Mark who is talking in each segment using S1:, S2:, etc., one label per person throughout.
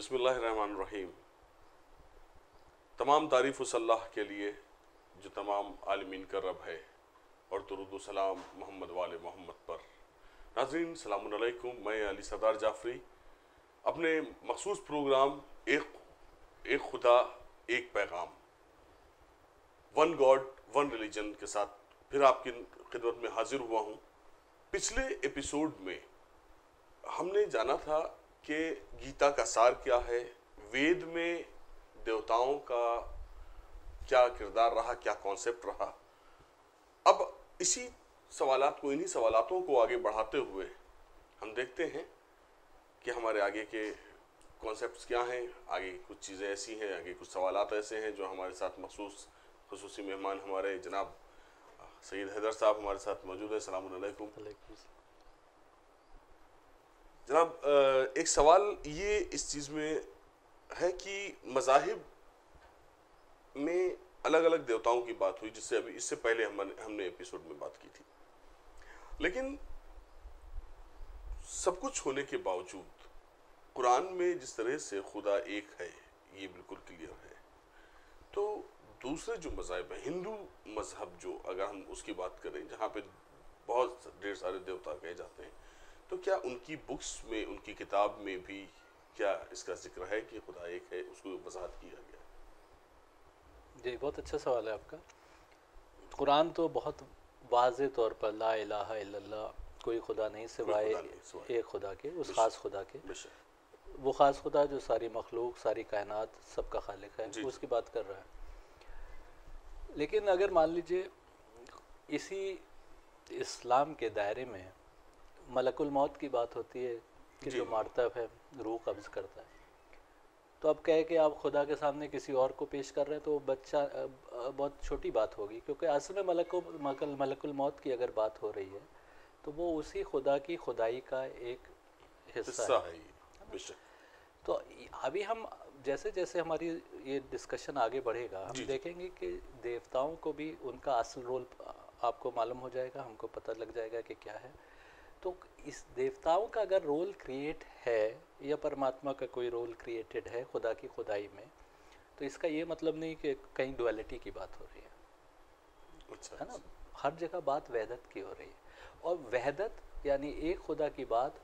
S1: बिस्मिल्लाहिर्रहमानिर्रहीम। तमाम तारीफ़ उस अल्लाह के लिए जो तमाम आलमीन का रब है, और दुरूद व सलाम मोहम्मद वाले मोहम्मद पर। नाज़रीन सलामुन अलैकुम, मैं अली सरदार जाफरी अपने मखसूस प्रोग्राम एक खुदा एक पैगाम, वन गॉड वन रिलीजन के साथ फिर आपकी खिदमत में हाजिर हुआ हूँ। पिछले एपिसोड में हमने जाना था कि गीता का सार क्या है, वेद में देवताओं का क्या किरदार रहा, क्या कॉन्सेप्ट रहा। अब इन्हीं सवालातों को आगे बढ़ाते हुए हम देखते हैं कि हमारे आगे के कॉन्सेप्ट्स क्या हैं। आगे कुछ चीज़ें ऐसी हैं, आगे कुछ सवालात ऐसे हैं जो हमारे साथ खुसूसी मेहमान हमारे जनाब सैयद हैदर साहब हमारे साथ मौजूद है। अस्सलाम वालेकुम जनाब। एक सवाल ये इस चीज़ में है कि मज़ाहिब में अलग अलग देवताओं की बात हुई, जिससे अभी इससे पहले हमने एपिसोड में बात की थी, लेकिन सब कुछ होने के बावजूद कुरान में जिस तरह से खुदा एक है ये बिल्कुल क्लियर है। तो दूसरे जो मज़ाहिब हैं, हिंदू मज़हब जो अगर हम उसकी बात करें, जहाँ पे बहुत ढेर सारे देवता कहे जाते हैं, तो क्या उनकी बुक्स में, उनकी किताब में भी क्या इसका जिक्र है कि खुदा एक है, उसको वजाहत किया गया?
S2: जी, बहुत अच्छा सवाल है आपका। कुरान तो बहुत वाज़े तौर पर ला इलाहा इल्लल्लाह, कोई खुदा नहीं सिवाय एक खुदा के, उस ख़ास खुदा के। वो ख़ास खुदा जो सारी मखलूक, सारी कायनात, सबका खालिक है, उसकी बात कर रहा है। लेकिन अगर मान लीजिए इसी इस्लाम के दायरे में मलकुल मौत की बात होती है कि जो मारता है, रूह कब्ज़ करता है, तो अब कहे कि आप खुदा के सामने किसी और को पेश कर रहे हैं तो बच्चा बहुत छोटी बात होगी, क्योंकि असल में मलकुल मौत की अगर बात हो रही है तो वो उसी खुदा की खुदाई का एक हिस्सा है। तो अभी हम जैसे जैसे हमारी ये डिस्कशन आगे बढ़ेगा, हम देखेंगे कि देवताओं को भी उनका असल रोल आपको मालूम हो जाएगा, हमको पता लग जाएगा कि क्या है। तो इस देवताओं का अगर रोल क्रिएट है या परमात्मा का कोई रोल क्रिएटेड है खुदा की खुदाई में, तो इसका ये मतलब नहीं कि कहीं डुअलिटी की बात हो रही है। है ना? हर जगह बात वहदत की हो रही है, और वहदत यानी एक खुदा की बात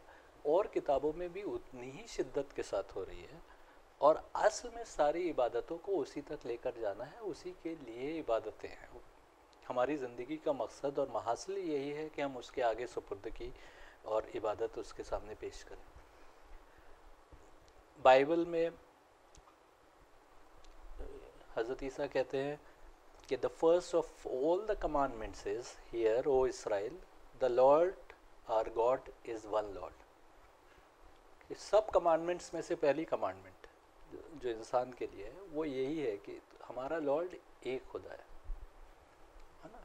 S2: और किताबों में भी उतनी ही शिद्दत के साथ हो रही है, और असल में सारी इबादतों को उसी तक लेकर जाना है, उसी के लिए इबादतें हैं। हमारी ज़िंदगी का मकसद और महासल यही है कि हम उसके आगे सुपुर्दगी और इबादत उसके सामने पेश करें। बाइबल में हज़रत ईसा कहते हैं कि the first of all the commandments is hear O Israel, the Lord our God is one Lord. सब कमांडमेंट्स में से पहली कमांडमेंट जो इंसान के लिए है वो यही है कि हमारा लॉर्ड एक खुदा है ना?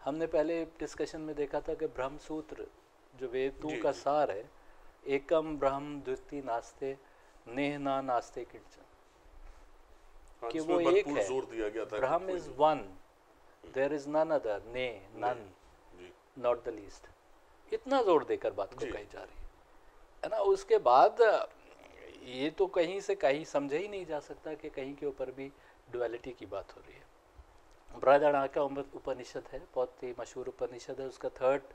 S2: हमने पहले डिस्कशन में देखा था कि ब्रह्म सूत्र जो वेदों का सार है, एकम ब्रह्म द्वितीय नास्ते नेह ना नास्ते किंचन, कि वो एक है।
S1: जोर दिया गया था
S2: Brahma is one, there is none other, nay none, not the least. इतना जोर देकर बात को कही जा रही है ना। उसके बाद ये तो कहीं से कहीं समझा ही नहीं जा सकता कि कहीं के ऊपर भी डुअलिटी की बात हो रही है। बृहदारण्यक उपनिषद है, बहुत ही मशहूर उपनिषद है, उसका 3rd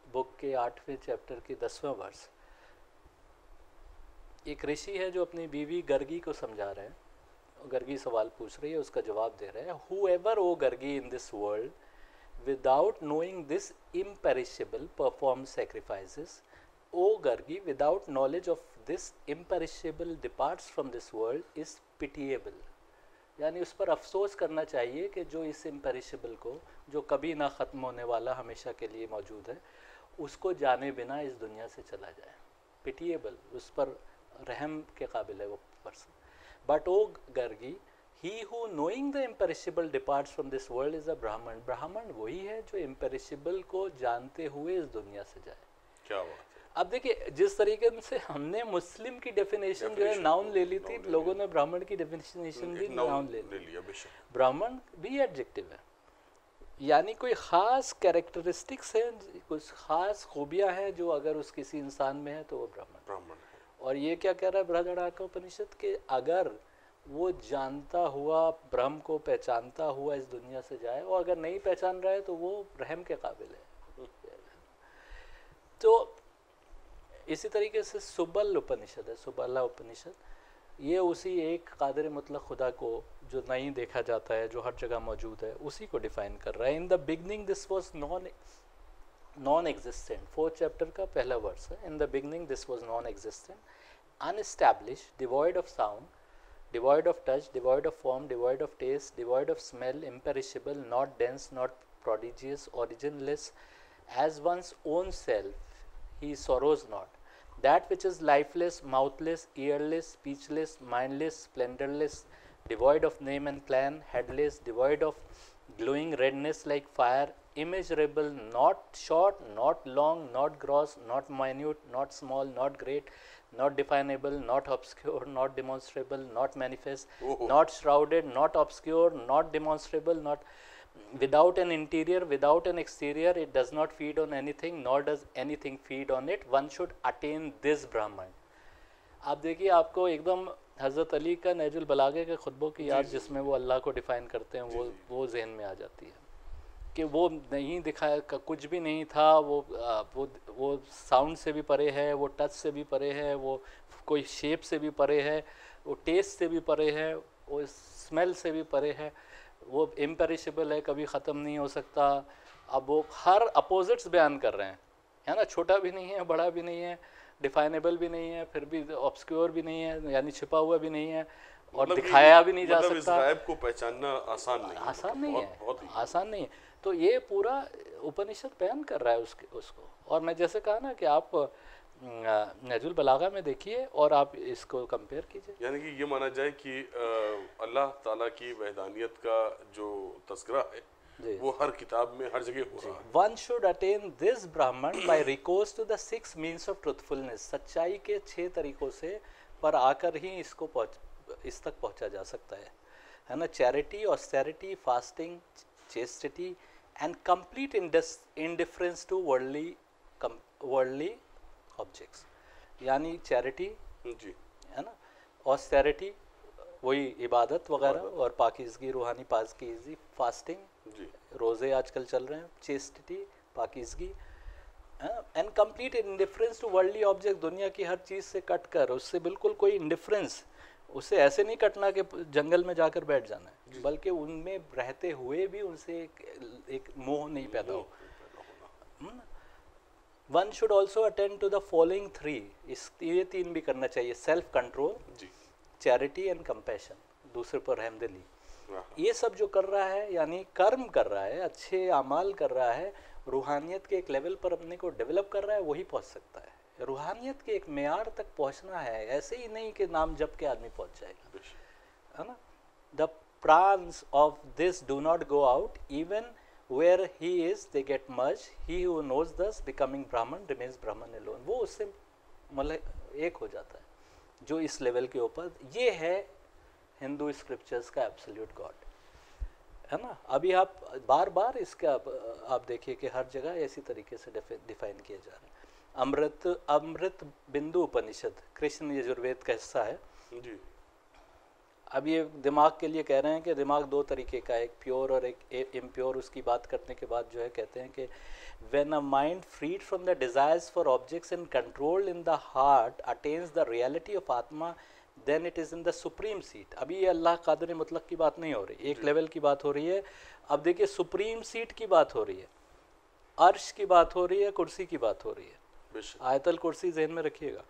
S2: बुक के 8वें चैप्टर के 10वां वर्स। एक ऋषि है जो अपनी बीवी गर्गी को समझा रहे हैं, गर्गी सवाल पूछ रही है, उसका जवाब दे रहे हैं। Whoever, O Gargi, in this world without knowing this imperishable performs sacrifices, O Gargi, without knowledge of this imperishable departs from this world is pitiable। यानी उस पर अफसोस करना चाहिए कि जो इस इम्पेरिशेबल को, जो कभी ना ख़त्म होने वाला, हमेशा के लिए मौजूद है, उसको जाने बिना इस दुनिया से चला जाए। पिटिएबल, उस पर रहम के काबिल है वो person. But O Gargi, he who knowing the imperishable departs from this world is a Brahmana. ब्राह्मण वही है जो इम्पेरिशेबल को जानते हुए इस दुनिया से जाए।
S1: क्या बात है।
S2: अब देखिए, जिस तरीके से हमने मुस्लिम की डेफिनेशन जो है नाउन ले ली थी, लोगों ने ब्राह्मण की डेफिनेशन भी नाउन ले लिया। ब्राह्मण भी एडजेक्टिव है, यानी कोई ख़ास कैरेक्टरिस्टिक्स है, कुछ ख़ास खूबियाँ हैं जो अगर उस किसी इंसान में है तो वो ब्राह्मण है। और ये क्या कह रहा है बृहदारण्यक उपनिषद कि अगर वो जानता हुआ ब्रह्म को पहचानता हुआ इस दुनिया से जाए, और अगर नहीं पहचान रहा है तो वो रहम के काबिल है। तो इसी तरीके से सुबल उपनिषद है, सुबला उपनिषद, ये उसी एक कादिर मुतलक खुदा को जो नहीं देखा जाता है, जो हर जगह मौजूद है, उसी को डिफाइन कर रहा है। In the beginning this was non existent, 4th chapter का पहला वर्स है। In the beginning this was non existent, unestablish, devoid of sound, devoid of touch, devoid of form, devoid of taste, devoid of smell, imperishable, not dense, not prodigious, originless, as one's own self, he sorrows not. That which is lifeless, mouthless, earless, speechless, mindless, splendorless, devoid of name and clan, headless, devoid of glowing redness like fire, immeasurable, not short, not long, not gross, not minute, not small, not great, not definable, not obscure, not demonstrable, not manifest, not shrouded, not obscure, not demonstrable, not without an interior, without an exterior, it does not feed on anything, nor does anything feed on it. One should attain this Brahman. आप देखिए, आपको एकदम हज़रत अली का नहजुल बलागे के खुतबों की याद, जिसमें वो अल्लाह को डिफ़ाइन करते हैं, वो जहन में आ जाती है कि वो नहीं दिखाया, कुछ भी नहीं था, वो साउंड से भी परे है, वो टच से भी परे है, वो कोई शेप से भी परे है, वो टेस्ट से भी परे है, वो स्मेल से भी परे है, वो इम्पेरिशेबल है, कभी ख़त्म नहीं हो सकता। अब वो हर अपोजिट्स बयान कर रहे हैं, है ना, छोटा भी नहीं है, बड़ा भी नहीं है, डिफाइनेबल भी नहीं है, फिर भी ऑब्सक्योर भी नहीं है, यानी छिपा हुआ भी नहीं है, और मतलब दिखाया भी नहीं जा सकता। इस
S1: गायब को पहचानना आसान नहीं है,
S2: आसान नहीं है। तो ये पूरा उपनिषद बयान कर रहा है उसको। और मैं जैसे कहा ना कि आप नहजुल बलागा में देखिए और आप इसको कंपेयर कीजिए।
S1: यानी कि ये माना जाए कि अल्लाह ताला की वहदानियत का जो तस्करा है वो हर किताब में हर जगह हो रहा है।
S2: One should attain this Brahman by recourse to the 6 means of truthfulness. सच्चाई के 6 तरीकों से पर आकर ही इस तक पहुंचा जा सकता है ना। Charity, austerity, fasting, chastity and complete indifference to worldly objects, यानी चैरिटी
S1: जी
S2: है ना, ऑस्टेरिटी वही इबादत वगैरह, और पाकीज़गी, रूहानी पाकीज़गी, फास्टिंग
S1: जी, रोज़े
S2: आजकल चल रहे हैं, चेस्टिटी, पाकीज़गी, and complete indifference to worldly object, दुनिया की हर चीज़ से कट कर, उससे बिल्कुल कोई इंडिफरेंस, उससे ऐसे नहीं कटना कि जंगल में जाकर बैठ जाना है, बल्कि उनमें रहते हुए भी उनसे एक मोह नहीं पैदा हो। One should also attend to the following 3, ये 3 भी करना चाहिए, self control, charity and compassion, दूसरे पर रहमदिली। ये सब जो कर रहा है, यानी कर्म कर रहा है, अच्छे अमाल कर रहा है, रूहानियत के एक लेवल पर अपने को डेवलप कर रहा है, वही पहुंच सकता है। रूहानियत के एक मेयार तक पहुंचना है, ऐसे ही नहीं कि नाम जप के आदमी पहुंच जाएगा, है ना। The pranas of this do not go out, even where he is they get merge, he who knows thus becoming Brahman remains Brahman alone. वो उससे मतलब एक हो जाता है जो इस लेवल के ऊपर। ये है हिंदू स्क्रिप्चर्स का एब्सोल्यूट गॉड, है ना। अभी आप बार बार इसका आप देखिए कि हर जगह इसी तरीके से डिफाइन किए जा रहे हैं। अमृत बिंदु उपनिषद कृष्ण यजुर्वेद का हिस्सा है
S1: जी।
S2: अब ये दिमाग के लिए कह रहे हैं कि दिमाग 2 तरीके का है, एक प्योर और एक इम्प्योर। उसकी बात करने के बाद जो है कहते हैं कि when a mind freed from the desires for objects and controlled in the heart attains the reality of atman, then it is in the supreme seat. अभी ये अल्लाह कादिर मुतलक की बात नहीं हो रही, एक लेवल की बात हो रही है। अब देखिए सुप्रीम सीट की बात हो रही है, अर्श की बात हो रही है, कुर्सी की बात हो रही है। आयतल कुर्सी जहन में रखिएगा,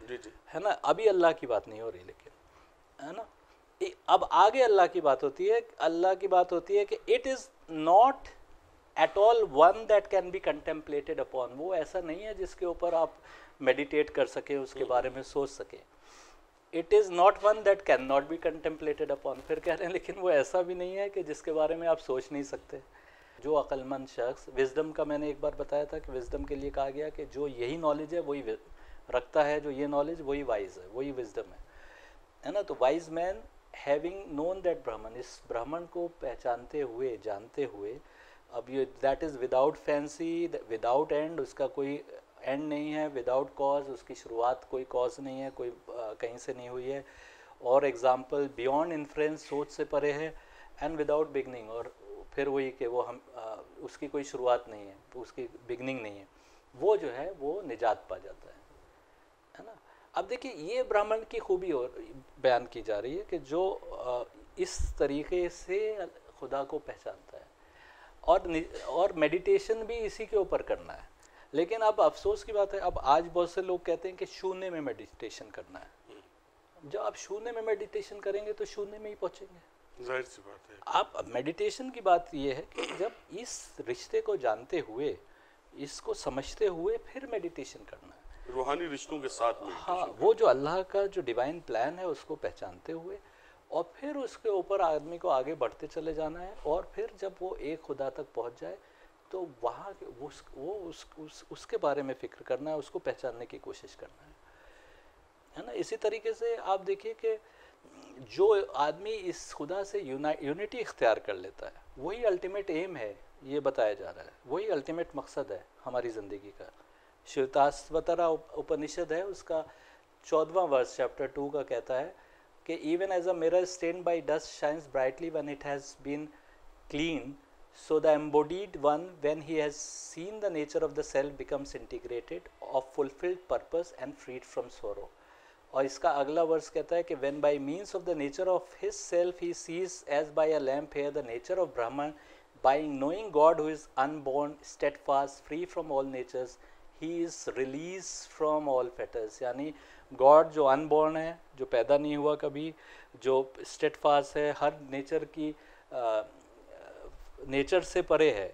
S2: है ना। अभी अल्लाह की बात नहीं हो रही, लेकिन है ना। अब आगे अल्लाह की बात होती है, अल्लाह की बात होती है कि it is not at all one that can be contemplated upon. वो ऐसा नहीं है जिसके ऊपर आप मेडिटेट कर सके, उसके बारे में सोच सके। It is not one that can not be contemplated upon. फिर कह रहे हैं लेकिन वो ऐसा भी नहीं है कि जिसके बारे में आप सोच नहीं सकते। जो अक्लमंद शख्स, विजडम का मैंने एक बार बताया था कि विजडम के लिए कहा गया कि जो यही नॉलेज है वही रखता है, जो ये नॉलेज वही वाइज है, वही विजडम है ना। तो wise man having known that ब्राह्मण, इस ब्राह्मण को पहचानते हुए, जानते हुए, अब ये that is without fancy, without and, उसका कोई एंड नहीं है, विदाउट कॉज, उसकी शुरुआत कोई कॉज नहीं है, कोई कहीं से नहीं हुई है। और एग्जाम्पल बियॉन्ड इन्फ्रेंस, सोच से परे है, एंड विदाउट बिगनिंग, और फिर वही कि वो हम उसकी कोई शुरुआत नहीं है, उसकी बिगनिंग नहीं है, वो जो है वो निजात पा जाता है ना। अब देखिए ये ब्राह्मण की खूबी और बयान की जा रही है कि जो इस तरीके से खुदा को पहचानता है, और मेडिटेशन भी इसी के ऊपर करना है। लेकिन अब अफसोस की बात है, अब आज बहुत से लोग कहते हैं कि शून्य में मेडिटेशन करना है। जब आप शून्य में मेडिटेशन करेंगे तो शून्य में ही पहुंचेंगे,
S1: जाहिर सी बात है।
S2: आप मेडिटेशन की बात ये है कि जब इस रिश्ते को जानते हुए, इसको समझते हुए फिर मेडिटेशन करना है,
S1: रूहानी रिश्तों के साथ में।
S2: हाँ, वो जो अल्लाह का जो डिवाइन प्लान है उसको पहचानते हुए, और फिर उसके ऊपर आदमी को आगे बढ़ते चले जाना है। और फिर जब वो एक खुदा तक पहुंच जाए तो वहाँ उसके बारे में फिक्र करना है, उसको पहचानने की कोशिश करना है ना। इसी तरीके से आप देखिए कि जो आदमी इस खुदा से यूनिटी इख्तियार कर लेता है, वही अल्टीमेट एम है, ये बताया जा रहा है, वही अल्टीमेट मकसद है हमारी ज़िंदगी का। श्वेताश्वतरा उपनिषद है, उसका 14वां वर्स चैप्टर 2 का कहता है कि even as a mirror stained by dust shines brightly when it has been clean, so the embodied one, when he has seen the nature of the self, becomes integrated, of fulfilled purpose and freed from sorrow. और इसका अगला verse कहता है कि when by means of the nature of his self he sees as by a lamp here the nature of Brahman, by knowing God who is unborn, steadfast, free from all natures, he is released from all fetters। यानी God जो unborn है, जो पैदा नहीं हुआ कभी, जो steadfast है, हर नेचर की नेचर से परे है,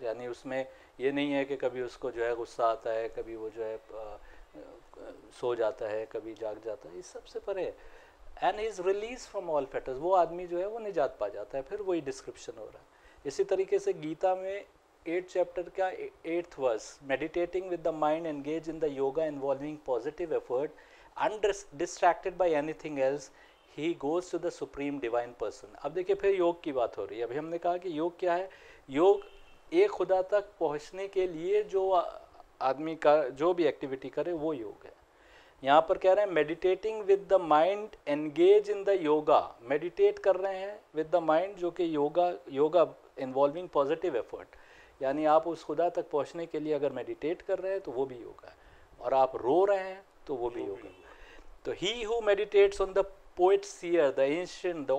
S2: यानी उसमें ये नहीं है कि कभी उसको जो है गुस्सा आता है, कभी वो जो है सो जाता है, कभी जाग जाता है, इस सब से परे है। And is release from all fetters, वो आदमी जो है वो निजात पा जाता है। फिर वही डिस्क्रिप्शन हो रहा है। इसी तरीके से गीता में 8 चैप्टर का 8th verse, meditating with the mind engage in the yoga involving positive effort undistracted by anything else, he goes to the supreme divine person. अब देखिए फिर योग की बात हो रही है। अभी हमने कहा कि योग क्या है, योग एक खुदा तक पहुंचने के लिए जो आदमी का जो भी एक्टिविटी करे वो योग है। यहाँ पर कह रहे हैं meditating with the mind engage in the yoga, meditate कर रहे हैं विद द माइंड, जो कि योगा इन्वॉल्विंग पॉजिटिव एफर्ट, यानी आप उस खुदा तक पहुँचने के लिए अगर मेडिटेट कर रहे हैं तो वो भी योगा है, और आप रो रहे हैं तो वो भी योगा है। तो he who meditates on the poet seer, the ancient, the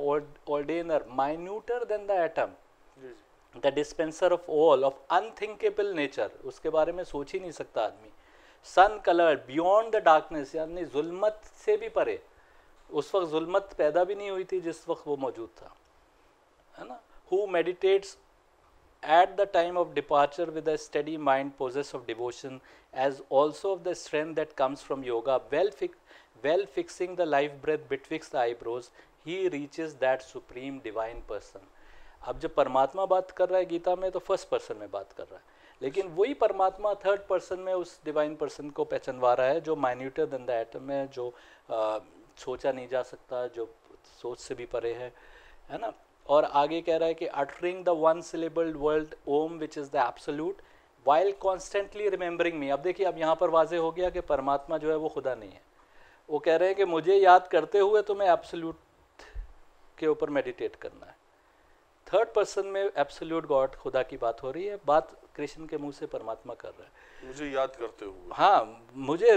S2: ordainer, minuter than the atom, the dispenser of all, of unthinkable nature, उसके बारे में सोच ही नहीं सकता आदमी। sun colored, beyond the darkness, यानी जुल्मत से भी परे, उस वक्त जुल्मत पैदा भी नहीं हुई थी जिस वक्त वो मौजूद था, है ना। who meditates at the time of departure with a steady mind possessed of devotion, as also of the strength that comes from yoga, well fixing the life breath betwixt the eyebrows, he reaches that supreme divine person। अब जब परमात्मा बात कर रहा है गीता में तो first person में बात कर रहा है, लेकिन वही परमात्मा थर्ड पर्सन में उस डिवाइन पर्सन को पहचानवा रहा है, जो माइन्यूटर देन द एटम है, जो सोचा नहीं जा सकता, जो सोच से भी परे है ना। और आगे कह रहा है कि uttering the one syllabled word Om which is the absolute while constantly remembering me. अब देखिए अब यहाँ पर वाजे हो गया कि परमात्मा जो है वो खुदा नहीं है। वो कह रहे हैं कि मुझे याद करते हुए तुम्हें एब्सोल्यूट के ऊपर मेडिटेट करना है। थर्ड पर्सन में एब्सोल्यूट गॉड खुदा की बात हो रही है, बात कृष्ण के मुंह से परमात्मा कर रहा है,
S1: मुझे याद करते हुए।
S2: हाँ, मुझे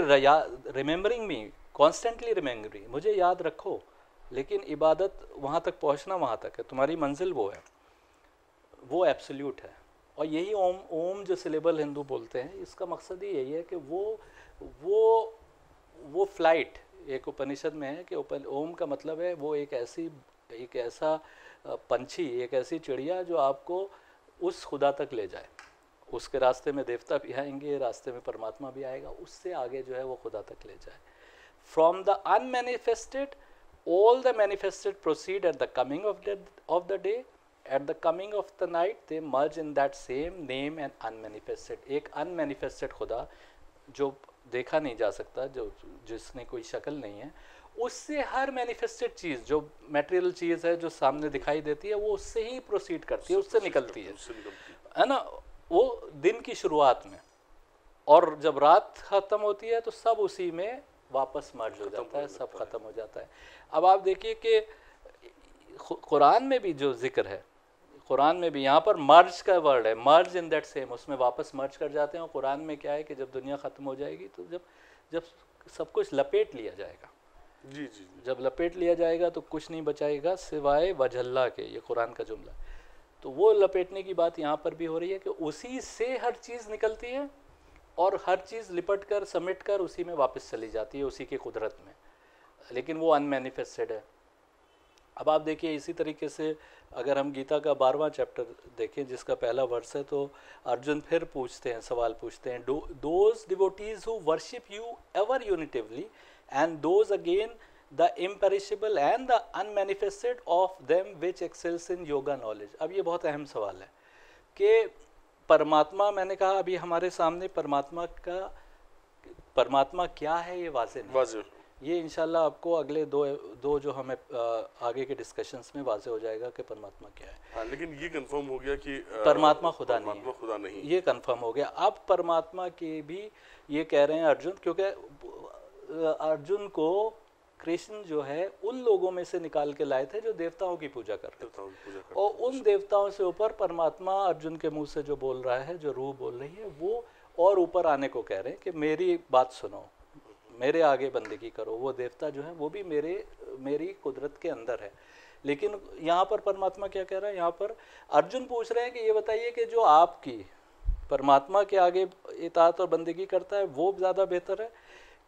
S2: रिमेंबरिंग मी, कॉन्स्टेंटली रिमेंबरिंग, मुझे याद रखो। लेकिन इबादत वहाँ तक पहुँचना वहाँ तक है, तुम्हारी मंजिल वो है, वो एब्सोल्यूट है। और यही ओम जो सिलेबल हिंदू बोलते हैं, इसका मकसद ही यही है कि वो फ्लाइट एक उपनिषद में है कि ओम का मतलब है वो एक ऐसा पंछी, एक ऐसी चिड़िया जो आपको उस खुदा तक ले जाए। उसके रास्ते में देवता भी आएंगे, रास्ते में परमात्मा भी आएगा, उससे आगे जो है वो खुदा तक ले जाए। From the unmanifested all the manifested proceed at the coming of the day, at the coming of the night they merge in that same name and unmanifested। एक unmanifested खुदा जो देखा नहीं जा सकता, जो जिसने कोई शक्ल नहीं है, उससे हर मैनिफेस्टेड चीज़ जो मटेरियल चीज़ है जो सामने दिखाई देती है वो उससे ही प्रोसीड करती है, उससे निकलती है ना। वो दिन की शुरुआत में, और जब रात ख़त्म होती है तो सब उसी में वापस मर्ज हो जाता है, सब खत्म हो जाता है। अब आप देखिए कि कुरान में भी जो जिक्र है, कुरान में भी यहाँ पर मर्ज का वर्ड है, मर्ज इन दैट सेम, उसमें वापस मर्ज कर जाते हैं। और कुरान में क्या है कि जब दुनिया ख़त्म हो जाएगी तो जब सब कुछ लपेट लिया जाएगा,
S1: जी जी,
S2: जब लपेट लिया जाएगा तो कुछ नहीं बचाएगा सिवाय वजल्ला के, ये कुरान का जुमला। तो वो लपेटने की बात यहाँ पर भी हो रही है कि उसी से हर चीज़ निकलती है और हर चीज़ लिपट कर समेट कर उसी में वापस चली जाती है, उसी की कुदरत में, लेकिन वो अनमैनिफेस्टेड है। अब आप देखिए इसी तरीके से अगर हम गीता का 12वां चैप्टर देखें जिसका पहला वर्स है, तो अर्जुन फिर पूछते हैं, सवाल पूछते हैं, those devotees who worship you ever unitively and those again the imperishable and the unmanifested of them which excels in yoga knowledge. अब ये बहुत अहम सवाल है कि परमात्मा, मैंने कहा अभी हमारे सामने परमात्मा क्या है ये वाज़ेह नहीं, ये इंशाल्लाह आपको अगले दो जो हमें आगे के डिस्कशंस में वाज़ेह हो जाएगा कि परमात्मा क्या है।
S1: हाँ, लेकिन ये कंफर्म हो गया कि
S2: परमात्मा खुदा
S1: नहीं,
S2: ये कंफर्म हो गया। अब परमात्मा के भी ये कह रहे हैं अर्जुन, क्योंकि अर्जुन को कृष्ण जो है उन लोगों में से निकाल के लाए थे जो देवताओं की पूजा करते थे, और उन देवताओं से ऊपर परमात्मा अर्जुन के मुंह से जो बोल रहा है, जो रूह बोल रही है, वो और ऊपर आने को कह रहे हैं कि मेरी बात सुनो, मेरे आगे बंदगी करो। वो देवता जो है वो भी मेरी कुदरत के अंदर है। लेकिन यहाँ पर परमात्मा क्या कह रहा है, यहाँ पर अर्जुन पूछ रहे हैं कि ये बताइए कि जो आपकी परमात्मा के आगे इताअत और बंदगी करता है वो ज़्यादा बेहतर है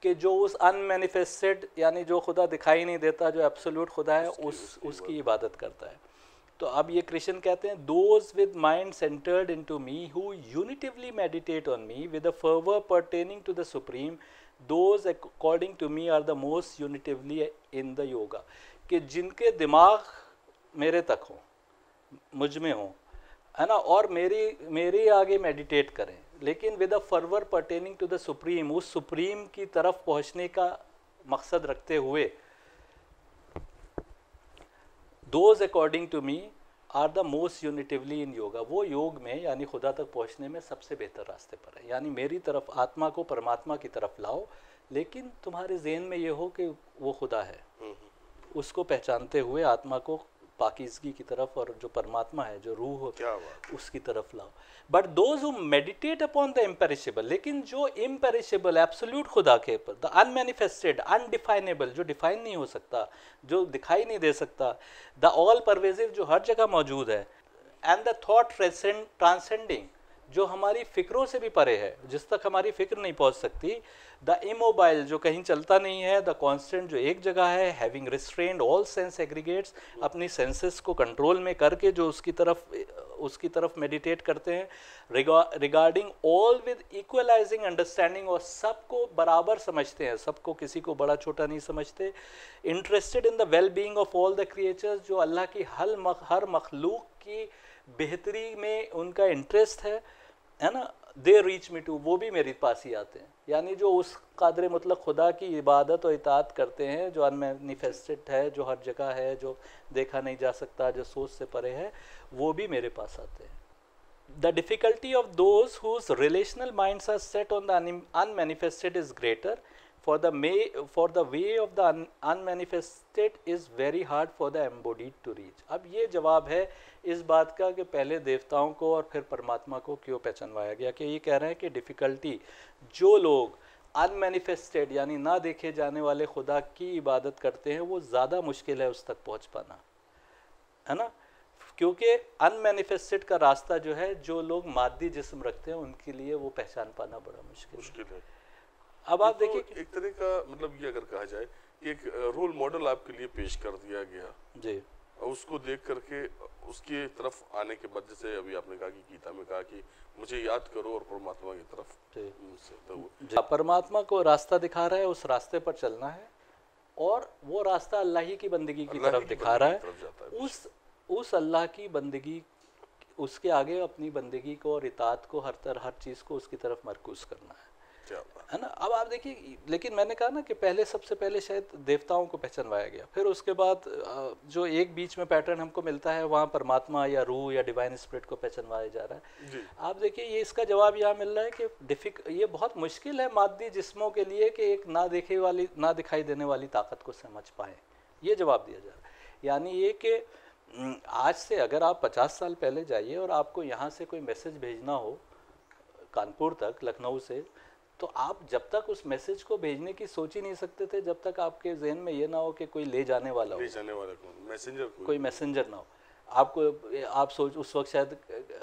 S2: कि जो उस अनमैनिफेस्टेड, यानी जो खुदा दिखाई नहीं देता, जो एब्सोल्यूट खुदा है, उसकी इबादत करता है। तो अब ये कृष्ण कहते हैं, those with mind centred into me who unitively meditate on me with a fervour pertaining to the supreme, those according to me are the most unitively in the yoga. कि जिनके दिमाग मेरे तक हो, मुझ में हो, है ना, और मेरी आगे मेडिटेट करें, लेकिन with a fervour pertaining to the supreme, उस सुप्रीम की तरफ पहुंचने का मकसद रखते हुए, those according to me are the most unitively in yoga, वो योग में यानी खुदा तक पहुंचने में सबसे बेहतर रास्ते पर है। यानी मेरी तरफ आत्मा को परमात्मा की तरफ लाओ, लेकिन तुम्हारे ज़हन में ये हो कि वो खुदा है, उसको पहचानते हुए आत्मा को पाकीज़गी की तरफ, और जो परमात्मा है, जो रूह हो, उसकी तरफ लाओ। But those who meditate upon the imperishable, लेकिन जो इम्पेरिशेबल एब्सोल्यूट खुदा के ऊपर, द अनमैनिफेस्टेड, अनडिफाइनेबल, जो डिफाइन नहीं हो सकता, जो दिखाई नहीं दे सकता, द ऑल परवेजिव, जो हर जगह मौजूद है, एंड द थॉट ट्रांसेंडिंग, जो हमारी फिक्रों से भी परे है, जिस तक हमारी फिक्र नहीं पहुंच सकती, द इमोबाइल, जो कहीं चलता नहीं है, द कॉन्स्टेंट, जो एक जगह है, having restrained all sense aggregates, अपनी सेंसेस को कंट्रोल में करके जो उसकी तरफ मेडिटेट करते हैं, regarding all with equalising understanding, और सबको बराबर समझते हैं, सबको, किसी को बड़ा छोटा नहीं समझते, interested in the well being of all the creatures, जो अल्लाह की हर मखलूक की बेहतरी में उनका इंटरेस्ट है ना, दे रीच मी टू, वो भी मेरे पास ही आते हैं। यानी जो उस कादर मतलब खुदा की इबादत और इताअत करते हैं, जो अनमैनिफेस्टेड है, जो हर जगह है, जो देखा नहीं जा सकता, जो सोच से परे है, वो भी मेरे पास आते हैं। The difficulty of those whose relational minds are set on the unmanifested is greater, for the way of the unmanifested is very hard for the embodied to reach। अब ये जवाब है इस बात का कि पहले देवताओं को और फिर परमात्मा को क्यों पहचानवाया गया, कि ये कह रहे हैं कि डिफ़िकल्टी, जो लोग अनमैनिफेस्टेड यानी ना देखे जाने वाले खुदा की इबादत करते हैं, वो ज़्यादा मुश्किल है उस तक पहुँच पाना, है ना, क्योंकि अनमैनिफेस्टेड का रास्ता जो है, जो लोग मादी जिस्म रखते हैं उनके लिए वो पहचान पाना बड़ा मुश्किल है। अब आप देखिए,
S1: एक तरह का मतलब ये अगर कहा जाए, एक रोल मॉडल आपके लिए पेश कर दिया गया
S2: जी,
S1: उसको देख करके उसकी तरफ आने के बाद, जैसे अभी आपने कहा कि गीता में कहा कि मुझे याद करो और परमात्मा की तरफ,
S2: तो परमात्मा को रास्ता दिखा रहा है, उस रास्ते पर चलना है, और वो रास्ता अल्लाह ही की बंदगी की तरफ दिखा रहा है। उस अल्लाह की बंदगी, उसके आगे अपनी बंदगी को और इताअत को, हर चीज़ को उसकी तरफ मरकूज़ करना है। है ना। अब आप देखिए, लेकिन मैंने कहा ना कि पहले सबसे पहले शायद देवताओं को पहचानवाया गया, फिर उसके बाद जो एक बीच में पैटर्न हमको मिलता है वहाँ परमात्मा या रूह या डिवाइन स्पिरिट को पहचानवाया जा रहा है। आप देखिए ये इसका जवाब यहाँ मिल रहा है कि ये बहुत मुश्किल है मादी जिस्मों के लिए कि एक ना दिखाई देने वाली ताकत को समझ पाएँ, ये जवाब दिया जा रहा है। यानी ये कि आज से अगर आप 50 साल पहले जाइए और आपको यहाँ से कोई मैसेज भेजना हो कानपुर तक, लखनऊ से, तो आप जब तक उस मैसेज को भेजने की सोच ही नहीं सकते थे जब तक आपके जहन में ये ना हो कि कोई ले जाने वाला कोई मैसेंजर ना हो। आप सोच उस वक्त शायद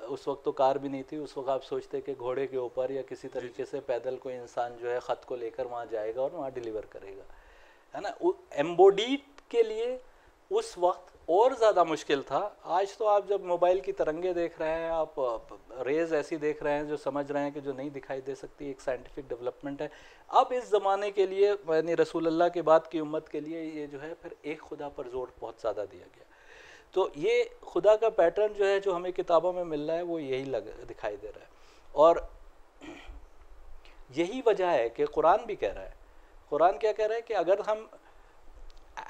S2: उस वक्त तो कार भी नहीं थी, उस वक्त आप सोचते कि घोड़े के ऊपर या किसी तरीके से पैदल कोई इंसान जो है ख़त को लेकर वहाँ जाएगा और वहाँ डिलीवर करेगा, है ना। एम्बोडीड के लिए उस वक्त और ज़्यादा मुश्किल था। आज तो आप जब मोबाइल की तरंगे देख रहे हैं, आप रेज़ ऐसी देख रहे हैं जो समझ रहे हैं कि जो नहीं दिखाई दे सकती, एक साइंटिफिक डेवलपमेंट है। अब इस ज़माने के लिए यानी रसूल अल्लाह के बाद की उम्मत के लिए ये जो है फिर एक खुदा पर जोर बहुत ज़्यादा दिया गया। तो ये खुदा का पैटर्न जो है जो हमें किताबों में मिल रहा है वो यही दिखाई दे रहा है, और यही वजह है कि कुरान भी कह रहा है। कुरान क्या कह रहा है कि अगर हम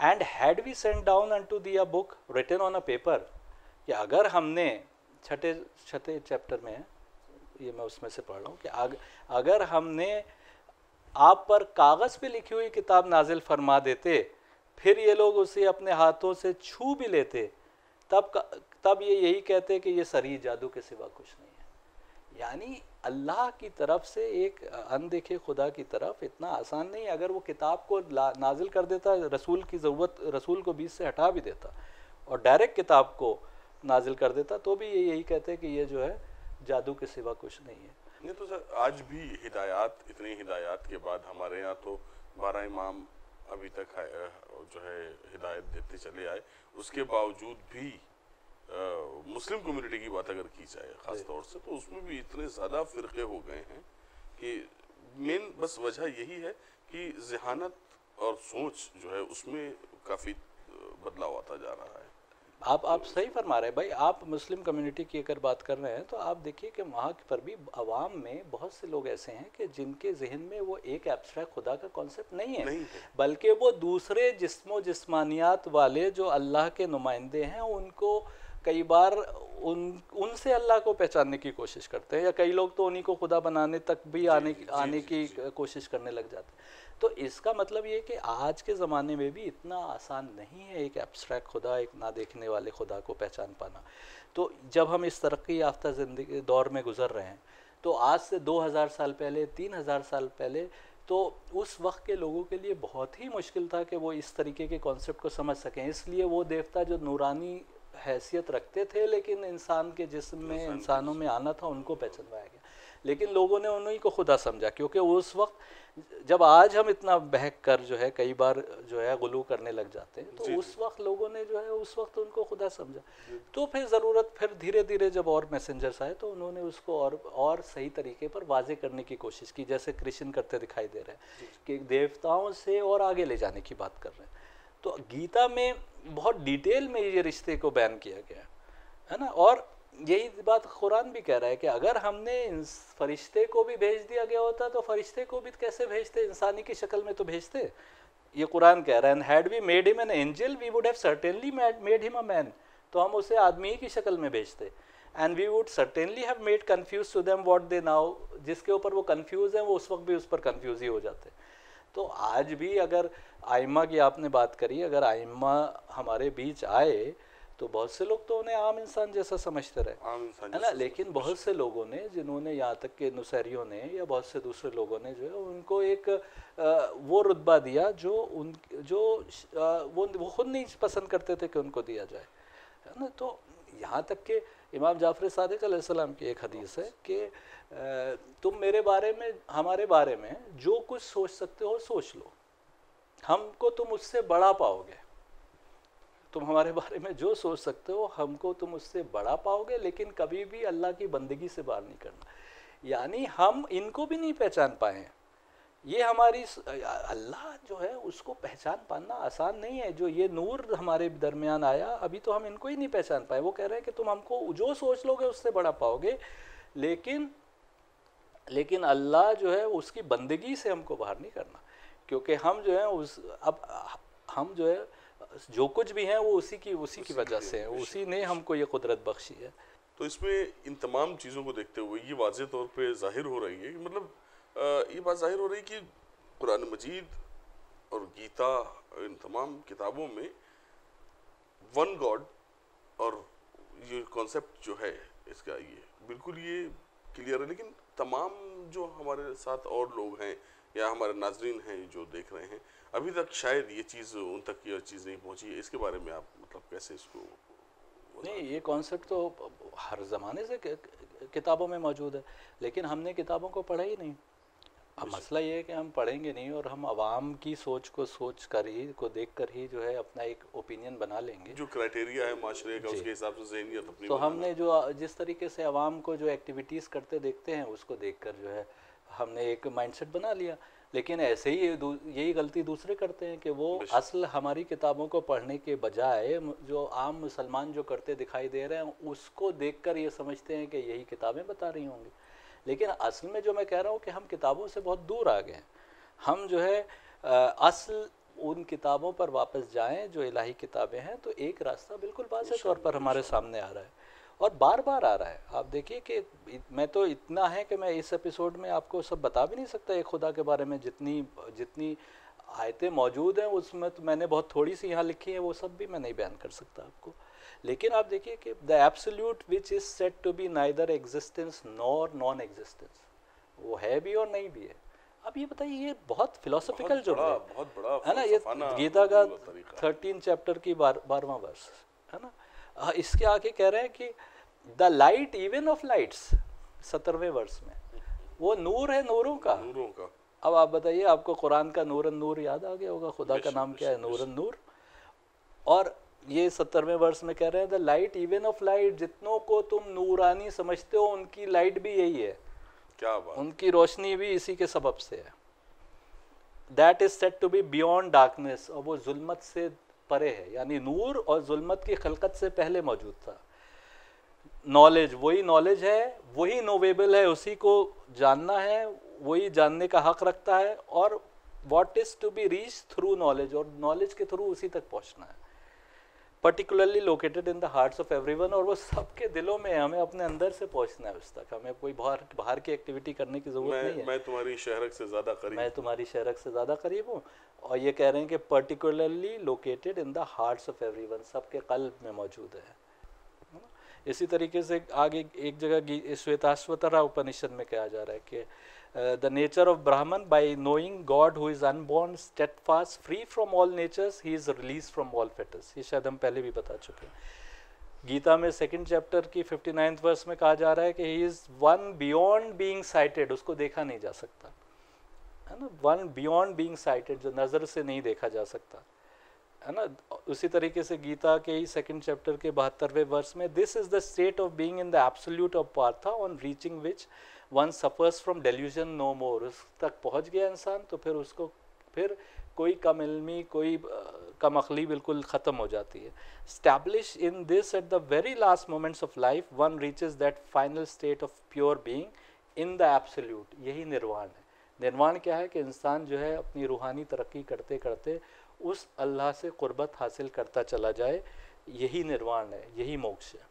S2: And had we sent down unto thee a book written on a paper, कि अगर हमने छठे चैप्टर में है, ये मैं उसमें से पढ़ रहा हूँ कि अगर हमने आप पर कागज़ पे लिखी हुई किताब नाजिल फरमा देते, फिर ये लोग उसे अपने हाथों से छू भी लेते, तब ये यही कहते कि ये सरी जादू के सिवा कुछ नहीं है। यानी अल्लाह की तरफ से एक अनदेखे खुदा की तरफ इतना आसान नहीं। अगर वो किताब को नाजिल कर देता, रसूल को बीच से हटा भी देता और डायरेक्ट किताब को नाजिल कर देता, तो भी ये यही कहते कि ये जो है जादू के सिवा कुछ नहीं है।
S1: नहीं तो सर, आज भी इतनी हिदायत के बाद हमारे यहाँ तो 12 इमाम अभी तक जो है हिदायत देते चले आए, उसके बावजूद भी मुस्लिम कम्युनिटी की बात अगर की जाए ख़ास तौर से, तो उसमें भी इतने ज़्यादा फ़िरक़े हो गए हैं कि मेन बस वजह यही है कि ज़हानत और सोच जो है उसमें काफ़ी बदलाव आता जा रहा है।
S2: आप सही फरमा रहे हैं भाई। आप मुस्लिम कम्युनिटी की अगर बात कर रहे हैं तो आप देखिए कि वहाँ पर भी अवाम में बहुत से लोग ऐसे हैं कि जिनके जहन में वो एक एब्स्ट्रैक्ट खुदा का कॉन्सेप्ट नहीं है, बल्कि वो दूसरे जिस्मानियात वाले जो अल्लाह के नुमाइंदे हैं उनको कई बार उनसे अल्लाह को पहचानने की कोशिश करते हैं, या कई लोग तो उन्हीं को खुदा बनाने तक भी आने की कोशिश करने लग जाते हैं। तो इसका मतलब ये कि आज के ज़माने में भी इतना आसान नहीं है एक एब्स्ट्रैक्ट खुदा, एक ना देखने वाले खुदा को पहचान पाना। तो जब हम इस तरक्की याफ्ता ज़िंदगी दौर में गुज़र रहे हैं, तो आज से 2000 साल पहले, 3000 साल पहले, तो उस वक्त के लोगों के लिए बहुत ही मुश्किल था कि वो इस तरीके के कॉन्सेप्ट को समझ सकें। इसलिए वो देवता जो नूरानी हैसियत रखते थे लेकिन इंसान के जिस्म में, इंसानों में आना था, उनको पहचानवाया गया। लेकिन लोगों ने उन्हीं को खुदा समझा, क्योंकि उस वक्त जब आज हम इतना बहक कर जो है कई बार जो है गुलू करने लग जाते हैं, तो उस वक्त लोगों ने जो है उस वक्त उनको खुदा समझा। तो फिर धीरे धीरे जब और मैसेंजर्स आए तो उन्होंने उसको और सही तरीके पर वाजे करने की कोशिश की, जैसे कृष्ण करते दिखाई दे रहे हैं कि देवताओं से और आगे ले जाने की बात कर रहे हैं। तो गीता में बहुत डिटेल में ये रिश्ते को बयान किया गया है ना। और यही बात कुरान भी कह रहा है कि अगर हमने फरिश्ते को भी भेज दिया गया होता तो फरिश्ते को भी कैसे भेजते, इंसानी की शक्ल में तो भेजते। ये कुरान कह रहा है, had we made him an angel we would have certainly made him a man, तो हम उसे आदमी की शक्ल में भेजते। And we would certainly have made confuse to them what they now, जिसके ऊपर वो कन्फ्यूज हैं वो उस वक्त भी उस पर कन्फ्यूज ही हो जाते। तो आज भी अगर आइम्मा की आपने बात करी, अगर आइम्मा हमारे बीच आए तो बहुत से लोग तो उन्हें आम इंसान जैसा समझते रहे, है ना। लेकिन बहुत से लोगों ने, जिन्होंने यहाँ तक के नुसैरियों ने या बहुत से दूसरे लोगों ने जो है उनको एक वो रुतबा दिया जो वो खुद नहीं पसंद करते थे कि उनको दिया जाए, है ना। तो यहाँ तक के इमाम जाफर सादिक अलैहिस्सलाम की एक हदीस है कि तुम मेरे बारे में, हमारे बारे में जो कुछ सोच सकते हो सोच लो, हमको तुम उससे बड़ा पाओगे। तुम हमारे बारे में जो सोच सकते हो हमको तुम उससे बड़ा पाओगे, लेकिन कभी भी अल्लाह की बंदगी से बाहर नहीं करना। यानी हम इनको भी नहीं पहचान पाए। ये हमारी अल्लाह जो है उसको पहचान पाना आसान नहीं है। जो ये नूर हमारे दरमियान आया, अभी तो हम इनको ही नहीं पहचान पाए। वो कह रहे हैं कि तुम हमको जो सोच लोगे उससे बड़ा पाओगे, लेकिन लेकिन अल्लाह जो है उसकी बंदगी से हमको बाहर नहीं करना, क्योंकि हम जो है हम जो है जो कुछ भी हैं वो उसी की वजह से है, उसी ने हमको ये कुदरत बख्शी है।
S1: तो इसमें इन तमाम चीज़ों को देखते हुए ये वाज़ेह तौर पे ज़ाहिर हो रही है कि मतलब ये बात ज़ाहिर हो रही है कि कुरान मजीद और गीता, इन तमाम किताबों में वन गॉड और ये कॉन्सेप्ट जो है इसका, ये बिल्कुल ये क्लियर है। लेकिन तमाम जो हमारे साथ और लोग हैं या हमारे नाजरीन हैं जो देख रहे हैं, अभी तक शायद ये चीज़ उन तक ये चीज़ नहीं पहुंची है। इसके बारे में आप मतलब कैसे इसको?
S2: नहीं, ये कॉन्सेप्ट तो हर ज़माने से किताबों में मौजूद है, लेकिन हमने किताबों को पढ़ा ही नहीं। अब मसला ये है कि हम पढ़ेंगे नहीं और हम आवाम की सोच को देख कर ही जो है अपना एक ओपिनियन बना लेंगे।
S1: जो क्राइटेरिया है माशरे का उसके हिसाब से ज़हनियत अपनी
S2: तो हमने जो जिस तरीके से आवाम को जो एक्टिविटीज़ करते देखते हैं उसको देखकर जो है हमने एक माइंडसेट बना लिया। लेकिन ऐसे ही यही गलती दूसरे करते हैं कि वो असल हमारी किताबों को पढ़ने के बजाय जो आम मुसलमान जो करते दिखाई दे रहे हैं उसको देखकर ये समझते हैं कि यही किताबें बता रही होंगी। लेकिन असल में जो मैं कह रहा हूँ कि हम किताबों से बहुत दूर आ गए हैं। हम जो है असल उन किताबों पर वापस जाएं जो इलाही किताबें हैं, तो एक रास्ता बिल्कुल वाज़ेह तौर पर हमारे सामने आ रहा है और बार बार आ रहा है। आप देखिए कि मैं तो इतना है कि मैं इस एपिसोड में आपको सब बता भी नहीं सकता एक खुदा के बारे में। जितनी आयतें मौजूद हैं उसमें तो मैंने बहुत थोड़ी सी यहाँ लिखी है, वो सब भी मैं नहीं बयान कर सकता आपको। लेकिन आप देखिए कि the absolute which is said to be neither existence nor non existence, वो है भी और नहीं भी है। अब ये बताइए, ये बहुत फिलोसफिकल जो है ना, ये गीता का 13 चैप्टर की 12वां वर्ष है ना, इसके आगे कह रहे हैं कि the light even of lights 17वें वर्ष में, वो नूर है नूरों का। अब आप बताइए, आपको कुरान का नूरन नूर याद आ गया होगा, खुदा का नाम क्या है? नूरन नूर। और ये 17वें वर्ष में कह रहे हैं the light even of light, जितनों को तुम नूरानी समझते हो उनकी लाइट भी यही है।
S1: क्या बात?
S2: उनकी रोशनी भी इसी के सबब से है। That is said to be beyond darkness, और वो जुल्मत से परे है, यानी नूर और जुल्मत की खलकत से पहले मौजूद था। नॉलेज, वही नॉलेज है, वही नोवेबल है, उसी को जानना है, वही जानने का हक रखता है। और what is to be reach through knowledge, और नॉलेज के थ्रू उसी तक पहुंचना है। Particularly located in the hearts of everyone, और वो सबके दिलों में है, हमें अपने अंदर से पहुंचना है उस तक। हमें कोई बाहर की एक्टिविटी करने की जरूरत नहीं है।
S1: मैं तुम्हारी शहरक से ज़्यादा करीब,
S2: मैं तुम्हारी शहरक से ज़्यादा करीब हूँ। और ये कह रहे हैं कि particularly located in the hearts of everyone, सबके कल्ब में मौजूद है। इसी तरीके से आगे एक जगह श्वेताश्वतरा उपनिषद में कहा जा रहा है कि the nature of Brahman, by knowing God who is unborn, steadfast, free from all natures, he is released from all fetters। ये शायद हम पहले भी बता चुके हैं। गीता में 2nd चैप्टर की 59th वर्स में कहा जा रहा है कि he is one beyond being sighted, उसको देखा नहीं जा सकता है ना, one beyond being sighted, जो नज़र से नहीं देखा जा सकता है ना। उसी तरीके से गीता के ही 2nd चैप्टर के 72वें वर्स में this is the state of being in the absolute of Partha on reaching which one suffers from delusion no more. उस तक पहुंच गया इंसान तो फिर उसको फिर कोई कम इल्मी, कोई कम अखली बिल्कुल ख़त्म हो जाती है। Establish in this at the very last moments of life one reaches that final state of pure being in the absolute. यही निर्वाण है। निर्वाण क्या है कि इंसान जो है अपनी रूहानी तरक्की करते करते उस अल्लाह से कुर्बत हासिल करता चला जाए, यही निर्वाण है, यही मोक्ष है।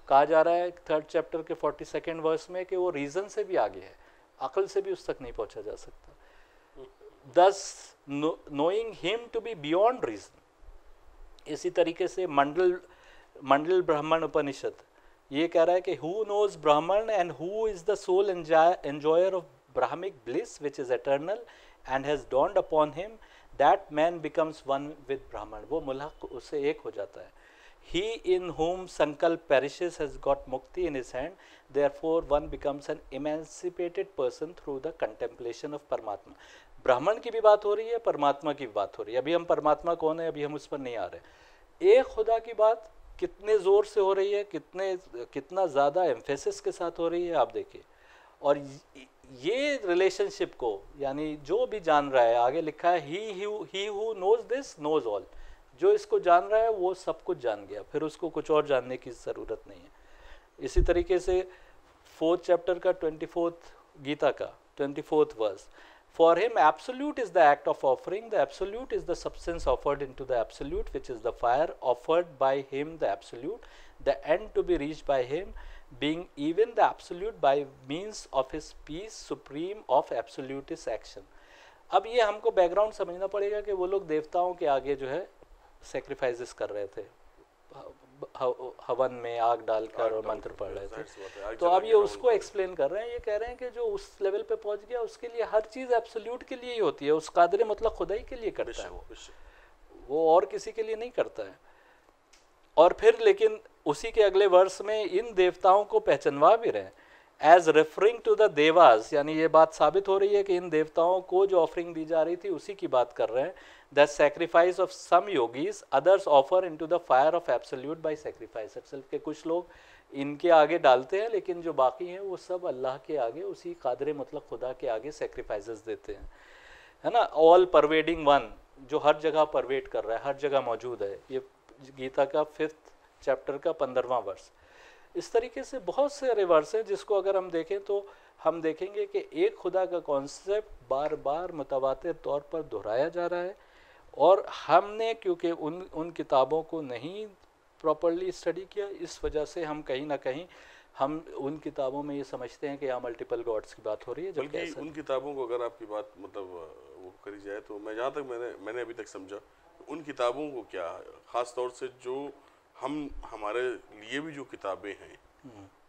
S2: कहा जा रहा है 3rd चैप्टर के 42nd वर्स में कि वो रीज़न से भी आगे है, अकल से भी उस तक नहीं पहुंचा जा सकता। Thus knowing him to be beyond reason। इसी तरीके से मंडल ब्राह्मण उपनिषद ये कह रहा है कि who knows Brahman and who is the sole enjoyer of Brahmic bliss which is eternal and has dawned upon him, that man becomes one with Brahman। वो मुल्हक उससे एक हो जाता है। He in whom sankalp perishes has got mukti in his hand, therefore one becomes an emancipated person through the contemplation of Paramatma। ब्राह्मण की भी बात हो रही है, परमात्मा की भी बात हो रही है। अभी हम परमात्मा कौन है, अभी हम उस पर नहीं आ रहे। एक खुदा की बात कितने ज़ोर से हो रही है, कितना ज़्यादा एम्फेसिस के साथ हो रही है, आप देखिए। और ये रिलेशनशिप को, यानी जो भी जान रहा है, आगे लिखा है he who knows this knows all, जो इसको जान रहा है वो सब कुछ जान गया, फिर उसको कुछ और जानने की ज़रूरत नहीं है। इसी तरीके से 4th चैप्टर का 24th गीता का 24th verse, For him absolute is the act of offering, the absolute is the substance offered into the absolute, which is the fire offered by him the absolute, the end to be reached by him, being even the absolute by means of his peace supreme of absolutist action. अब ये हमको background समझना पड़ेगा कि वो लोग देवताओं के आगे जो है सेक्रीफाइसेस कर रहे थे, हवन में आग डालकर और मंत्र पढ़ रहे थे। तो अब ये उसको एक्सप्लेन कर रहे हैं, ये कह रहे हैं कि जो उस लेवल पे पहुंच गया उसके लिए हर चीज़ एब्सोल्यूट के लिए ही होती है, उस कादर मतलब खुदाई के लिए करता है वो और किसी के लिए नहीं करता है। और फिर लेकिन उसी के अगले वर्ष में इन देवताओं को पहचानवा भी रहे हैं as referring to the devas, यानी ये बात साबित हो रही है कि इन देवताओं को जो ऑफरिंग दी जा रही थी उसी की बात कर रहे हैं। The sacrifice of some yogis others offer into the fire of absolute by sacrifice itself, के कुछ लोग इनके आगे डालते हैं लेकिन जो बाकी हैं वो सब अल्लाह के आगे उसी कादरे मतलब खुदा के आगे सेक्रीफाइसेस देते हैं, है ना। ऑल परवेडिंग वन, जो हर जगह परवेड कर रहा है, हर जगह मौजूद है। ये गीता का 5th चैप्टर का 15वां वर्स। इस तरीके से बहुत से रिवर्स हैं जिसको अगर हम देखें तो हम देखेंगे कि एक खुदा का कॉन्सेप्ट बार बार मुतवातिर तौर पर दोहराया जा रहा है, और हमने क्योंकि उन किताबों को नहीं प्रॉपरली स्टडी किया, इस वजह से हम कहीं ना कहीं हम उन किताबों में ये समझते हैं कि यहाँ मल्टीपल गॉड्स की बात हो रही है,
S1: जबकि उन किताबों को अगर आपकी बात मतलब वो करी जाए तो मैं जहाँ तक मैंने अभी तक समझा, उन किताबों को क्या ख़ास तौर से जो हमारे लिए भी जो किताबें हैं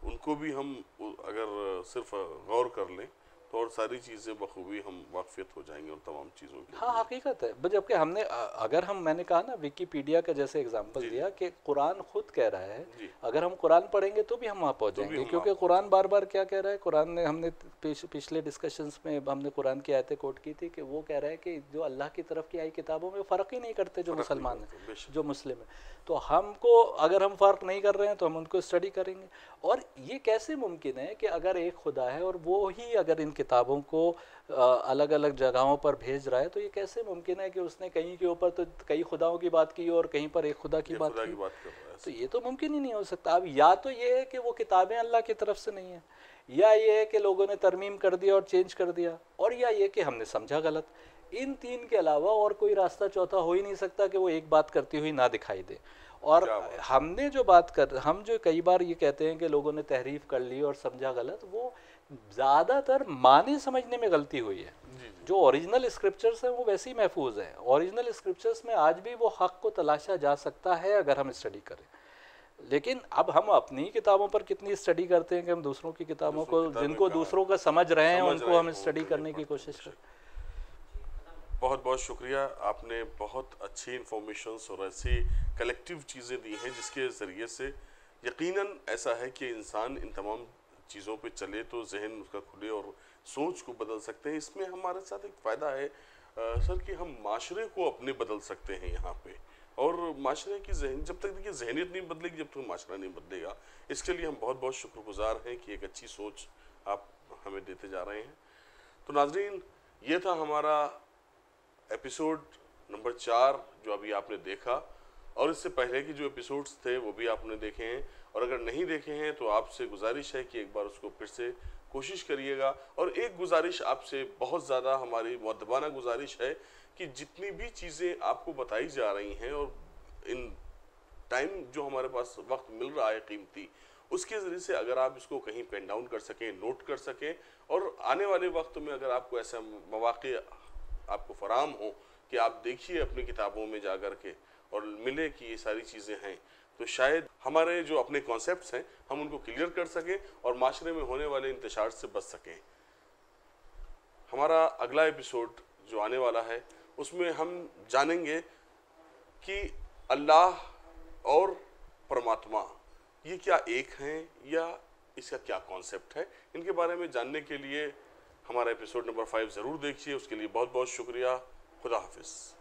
S1: उनको भी हम अगर सिर्फ गौर कर लें तो और सारी चीज़ें बखूबी हम वाक़फ़ियत हो जाएंगे और तमाम चीज़ों की।
S2: हाँ हकीकत है, जबकि हमने अगर मैंने कहा ना विकीपीडिया का जैसे एग्जांपल दिया कि कुरान खुद कह रहा है, अगर हम कुरान पढ़ेंगे तो भी हम वहाँ पहुँच जाएंगे, क्योंकि कुरान बार बार क्या कह रहा है। कुरान ने हमने पिछले डिस्कशंस में हमने कुरान की आयतें कोट की थी कि वो कह रहा है कि जो अल्लाह की तरफ की आई किताबों में फ़र्क ही नहीं करते जो मुसलमान हैं, जो मुस्लिम है। तो हमको अगर हम फ़र्क नहीं कर रहे हैं तो हम उनको स्टडी करेंगे। और ये कैसे मुमकिन है कि अगर एक खुदा है और वो ही अगर इन किताबों को अलग अलग जगहों पर भेज रहा है, तो ये कैसे मुमकिन है कि उसने कहीं के ऊपर तो कई खुदाओं की बात की और कहीं पर एक खुदा की बात की? तो ये तो मुमकिन ही नहीं हो सकता। अब या तो ये है कि वो किताबें अल्लाह की तरफ से नहीं है, या ये है कि लोगों ने तरमीम कर दिया और चेंज कर दिया, और या ये कि हमने समझा गलत। इन तीन के अलावा और कोई रास्ता चौथा हो ही नहीं सकता कि वो एक बात करती हुई ना दिखाई दे। और हमने जो बात कर, हम जो कई बार ये कहते हैं कि लोगों ने तहरीफ कर ली और समझा गलत, वो ज़्यादातर माने समझने में गलती हुई है। जो ओरिजिनल स्क्रिप्चर्स हैं वो वैसे ही महफूज हैं। ओरिजिनल स्क्रिप्चर्स में आज भी वो हक़ को तलाशा जा सकता है अगर हम स्टडी करें। लेकिन अब हम अपनी किताबों पर कितनी स्टडी करते हैं कि हम दूसरों की किताबों को, जिनको दूसरों का समझ रहे हैं, उनको हम स्टडी करने की कोशिश करें।
S1: बहुत बहुत शुक्रिया, आपने बहुत अच्छी इन्फॉर्मेशंस और ऐसी कलेक्टिव चीज़ें दी हैं जिसके ज़रिए से यकीनन ऐसा है कि इंसान इन तमाम चीज़ों पे चले तो जहन उसका खुले और सोच को बदल सकते हैं। इसमें हमारे साथ एक फ़ायदा है सर कि हम माशरे को अपने बदल सकते हैं यहाँ पे, और माशरे की जहन जब तक देखिए जहनीत नहीं बदलेगी जब तक माशरा नहीं बदलेगा। इसके लिए हम बहुत बहुत शुक्रगुजार हैं कि एक अच्छी सोच आप हमें देते जा रहे हैं। तो नाजरीन, ये था हमारा एपिसोड नंबर 4 जो अभी आपने देखा, और इससे पहले की जो एपिसोड्स थे वो भी आपने देखे हैं, और अगर नहीं देखे हैं तो आपसे गुजारिश है कि एक बार उसको फिर से कोशिश करिएगा। और एक गुजारिश आपसे, बहुत ज़्यादा हमारी मुअद्दबाना गुजारिश है कि जितनी भी चीज़ें आपको बताई जा रही हैं और इन टाइम जो हमारे पास वक्त मिल रहा है कीमती, उसके ज़रिए से अगर आप इसको कहीं पेन डाउन कर सकें, नोट कर सकें, और आने वाले वक्त में अगर आपको ऐसा मौक़े आपको फराम हो कि आप देखिए अपनी किताबों में जा कर के और मिले कि ये सारी चीज़ें हैं, तो शायद हमारे जो अपने कॉन्सेप्ट्स हैं हम उनको क्लियर कर सकें और माशरे में होने वाले इंतशार से बच सकें। हमारा अगला एपिसोड जो आने वाला है उसमें हम जानेंगे कि अल्लाह और परमात्मा ये क्या एक हैं या इसका क्या कॉन्सेप्ट है। इनके बारे में जानने के लिए हमारा एपिसोड नंबर 5 ज़रूर देखिए। उसके लिए बहुत बहुत शुक्रिया। खुदा हाफिज़।